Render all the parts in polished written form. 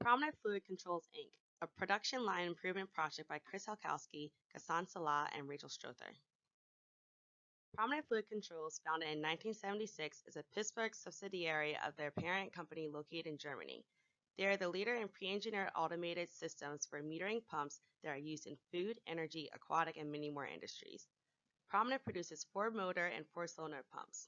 ProMinent Fluid Controls Inc., a production line improvement project by Chris Halkowski, Ghassan Salah, and Rachel Strother. ProMinent Fluid Controls, founded in 1976, is a Pittsburgh subsidiary of their parent company located in Germany. They are the leader in pre-engineered automated systems for metering pumps that are used in food, energy, aquatic, and many more industries. ProMinent produces 4-motor and 4-cylinder pumps.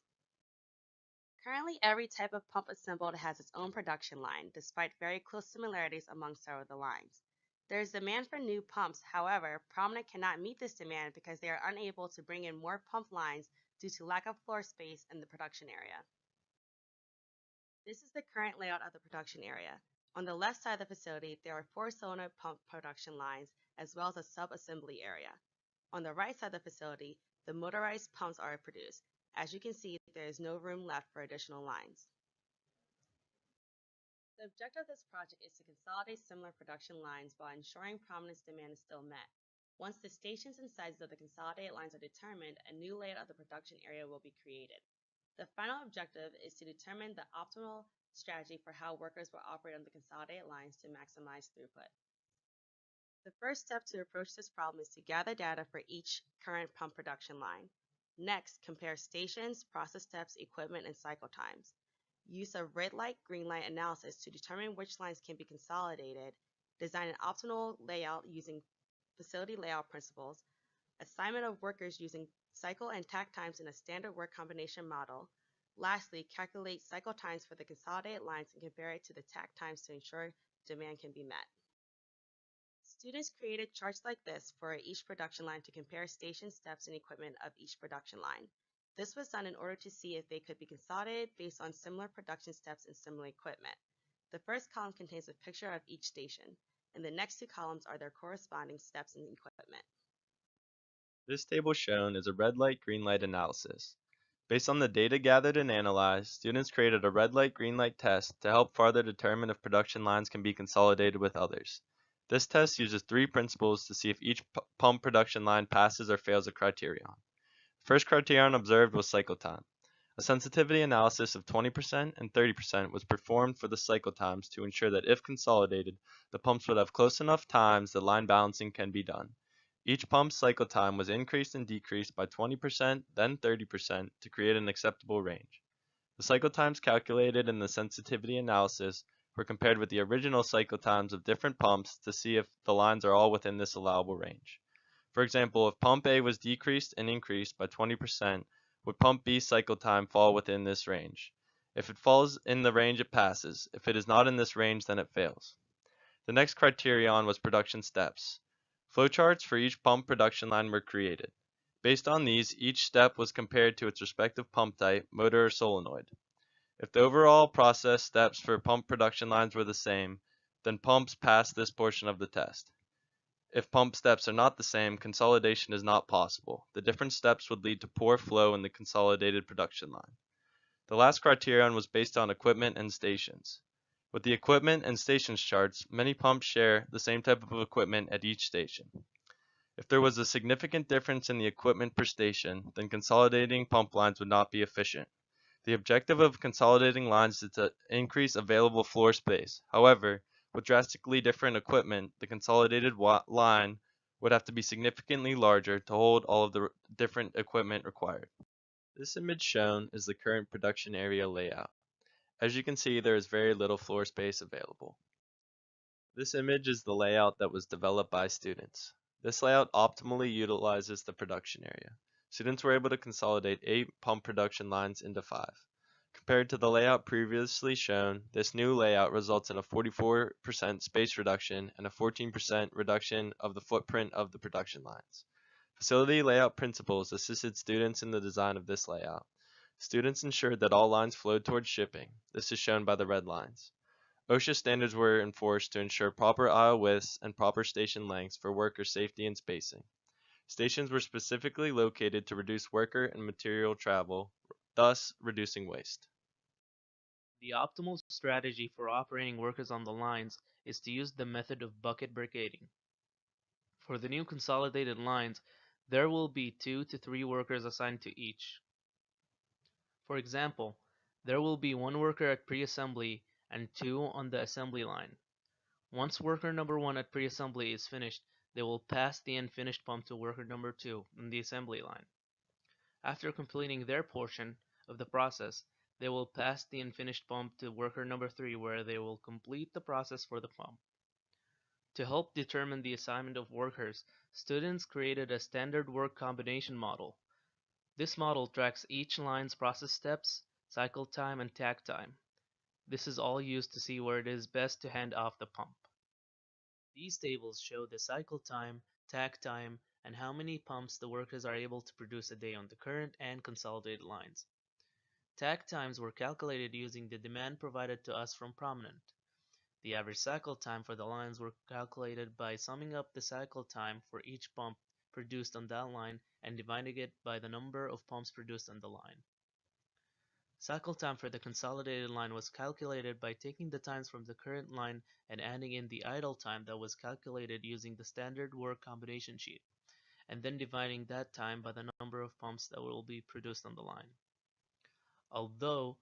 Currently, every type of pump assembled has its own production line, despite very close similarities among several of the lines. There is demand for new pumps, however, ProMinent cannot meet this demand because they are unable to bring in more pump lines due to lack of floor space in the production area. This is the current layout of the production area. On the left side of the facility, there are 4-cylinder pump production lines as well as a sub-assembly area. On the right side of the facility, the motorized pumps are produced. As you can see, there is no room left for additional lines. The objective of this project is to consolidate similar production lines while ensuring ProMinent's demand is still met. Once the stations and sizes of the consolidated lines are determined, a new layout of the production area will be created. The final objective is to determine the optimal strategy for how workers will operate on the consolidated lines to maximize throughput. The first step to approach this problem is to gather data for each current pump production line. Next, compare stations, process steps, equipment, and cycle times. Use of red light, green light analysis to determine which lines can be consolidated. Design an optimal layout using facility layout principles. Assignment of workers using cycle and takt times in a standard work combination model. Lastly, calculate cycle times for the consolidated lines and compare it to the takt times to ensure demand can be met. Students created charts like this for each production line to compare station steps and equipment of each production line. This was done in order to see if they could be consolidated based on similar production steps and similar equipment. The first column contains a picture of each station, and the next 2 columns are their corresponding steps and equipment. This table shown is a red light, green light analysis. Based on the data gathered and analyzed, students created a red light, green light test to help further determine if production lines can be consolidated with others. This test uses 3 principles to see if each pump production line passes or fails a criterion. The first criterion observed was cycle time. A sensitivity analysis of 20% and 30% was performed for the cycle times to ensure that if consolidated, the pumps would have close enough times that line balancing can be done. Each pump's cycle time was increased and decreased by 20%, then 30% to create an acceptable range. The cycle times calculated in the sensitivity analysis were compared with the original cycle times of different pumps to see if the lines are all within this allowable range. For example, if pump A was decreased and increased by 20%, would pump B's cycle time fall within this range? If it falls in the range, it passes. If it is not in this range, then it fails. The next criterion was production steps. Flowcharts for each pump production line were created. Based on these, each step was compared to its respective pump type, motor or solenoid. If the overall process steps for pump production lines were the same, then pumps passed this portion of the test. If pump steps are not the same, consolidation is not possible. The different steps would lead to poor flow in the consolidated production line. The last criterion was based on equipment and stations. With the equipment and stations charts, many pumps share the same type of equipment at each station. If there was a significant difference in the equipment per station, then consolidating pump lines would not be efficient. The objective of consolidating lines is to increase available floor space. However, with drastically different equipment, the consolidated line would have to be significantly larger to hold all of the different equipment required. This image shown is the current production area layout. As you can see, there is very little floor space available. This image is the layout that was developed by students. This layout optimally utilizes the production area. Students were able to consolidate 8 pump production lines into 5. Compared to the layout previously shown, this new layout results in a 44% space reduction and a 14% reduction of the footprint of the production lines. Facility layout principles assisted students in the design of this layout. Students ensured that all lines flowed towards shipping. This is shown by the red lines. OSHA standards were enforced to ensure proper aisle widths and proper station lengths for worker safety and spacing. Stations were specifically located to reduce worker and material travel, thus reducing waste. The optimal strategy for operating workers on the lines is to use the method of bucket brigading. For the new consolidated lines, there will be 2 to 3 workers assigned to each. For example, there will be 1 worker at pre-assembly and 2 on the assembly line. Once worker number 1 at pre-assembly is finished, they will pass the unfinished pump to worker number 2 on the assembly line. After completing their portion of the process, they will pass the unfinished pump to worker number 3 where they will complete the process for the pump. To help determine the assignment of workers, students created a standard work combination model. This model tracks each line's process steps, cycle time, and takt time. This is all used to see where it is best to hand off the pump. These tables show the cycle time, takt time, and how many pumps the workers are able to produce a day on the current and consolidated lines. Takt times were calculated using the demand provided to us from ProMinent. The average cycle time for the lines were calculated by summing up the cycle time for each pump produced on that line and dividing it by the number of pumps produced on the line. Cycle time for the consolidated line was calculated by taking the times from the current line and adding in the idle time that was calculated using the standard work combination sheet, and then dividing that time by the number of pumps that will be produced on the line. Although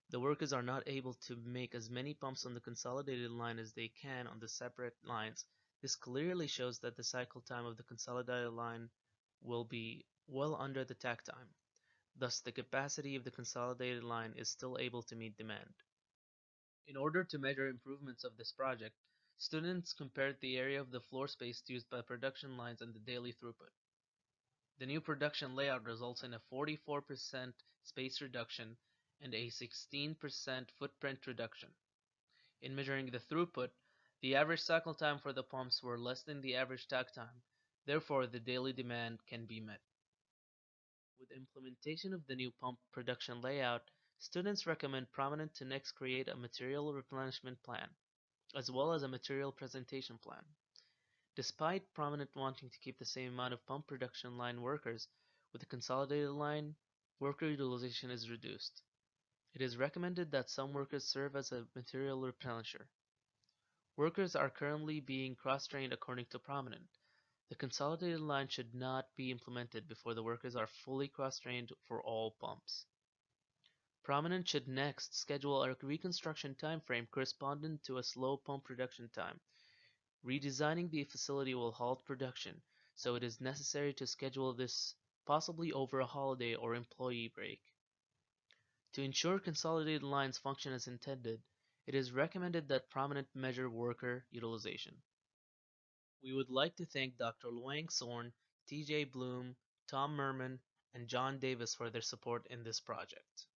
the workers are not able to make as many pumps on the consolidated line as they can on the separate lines, this clearly shows that the cycle time of the consolidated line will be well under the takt time. Thus, the capacity of the consolidated line is still able to meet demand. In order to measure improvements of this project, students compared the area of the floor space used by production lines and the daily throughput. The new production layout results in a 44% space reduction and a 16% footprint reduction. In measuring the throughput, the average cycle time for the pumps were less than the average takt time, therefore the daily demand can be met. With implementation of the new pump production layout, students recommend ProMinent to next create a material replenishment plan, as well as a material presentation plan. Despite ProMinent wanting to keep the same amount of pump production line workers, with the consolidated line, worker utilization is reduced. It is recommended that some workers serve as a material replenisher. Workers are currently being cross-trained according to ProMinent. The consolidated line should not be implemented before the workers are fully cross-trained for all pumps. ProMinent should next schedule a reconstruction timeframe corresponding to a slow pump production time. Redesigning the facility will halt production, so it is necessary to schedule this possibly over a holiday or employee break. To ensure consolidated lines function as intended, it is recommended that ProMinent measure worker utilization. We would like to thank Dr. Luang Sorn, TJ Bloom, Tom Merman, and John Davis for their support in this project.